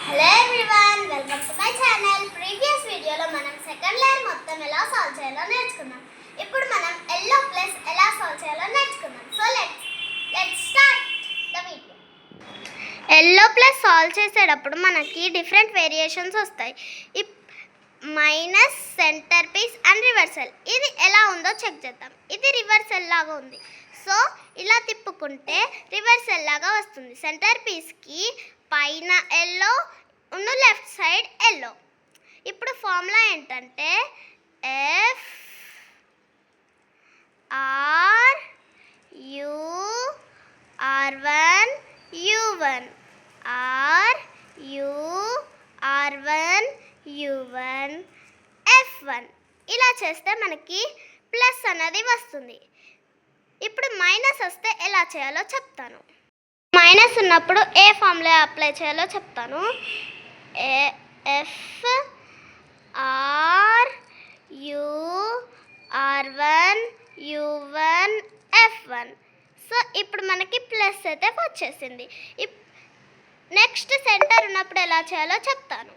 Hello everyone, welcome to my channel. Previous వీడియోలో మనం second layer మొత్తం ఎలా సాల్వ్ చేయాలో నేర్చుకున్నాం. ఇప్పుడు మనం ఎల్లో ప్లస్ ఎలా సాల్వ్ చేయాలో నేర్చుకున్నాం. So let's start the video. Yellow plus solve చేసేటప్పుడు మనకి డిఫరెంట్ వేరియేషన్స్ వస్తాయి. Minus, center piece and reversal. ఇది ఎలా ఉందో చెక్ చేద్దాం. ఇది రివర్సల్ లాగా ఉంది. సో ఇలా తిప్పుకుంటే రివర్సల్ లాగా వస్తుంది. సెంటర్ పీస్కి పైన ఎల్లో ఉన్న లెఫ్ట్ సైడ్ ఎల్లో. ఇప్పుడు ఫార్ములా ఏంటంటే F R U R1 U1 R U R1 U1 F1. ఇలా చేస్తే మనకి ప్లస్ అనేది వస్తుంది. ఇప్పుడు మైనస్ వస్తే ఎలా చేయాలో చెప్తాను. మైనస్ ఉన్నప్పుడు ఏ ఫార్ములా అప్లై చేయాలో చెప్తాను. F R U R1 U1 F1. So ఇప్పుడు మనకి ప్లస్ అయితే వచ్చేసింది. నెక్స్ట్ సెంటర్ ఉన్నప్పుడు ఎలా చేయాలో చెప్తాను.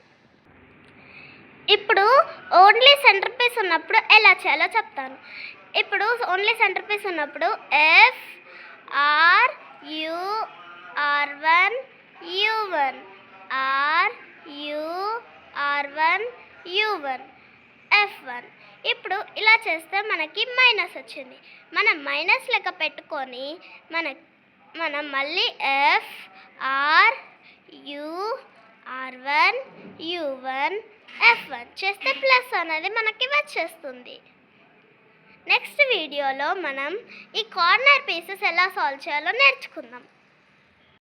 ఇప్పుడు ఓన్లీ సెంటర్ పీస్ ఉన్నప్పుడు ఎలా చేయాలో చెప్తాను. ఇప్పుడు ఓన్లీ సెంటర్ పీస్ ఉన్నప్పుడు F R U R1 U1 R U R1 U1 F1. ఇప్పుడు ఇలా చేస్తే మనకి మైనస్ వచ్చింది. మనం మైనస్ లెక్క పెట్టుకొని మనం మళ్ళీ F R U R1 U1 F1 చేస్తే ప్లస్ అనేది మనకి వచ్చేస్తుంది. నెక్స్ట్ వీడియోలో మనం ఈ కార్నర్ పీసెస్ ఎలా సాల్వ్ చేయాలో నేర్చుకుందాం.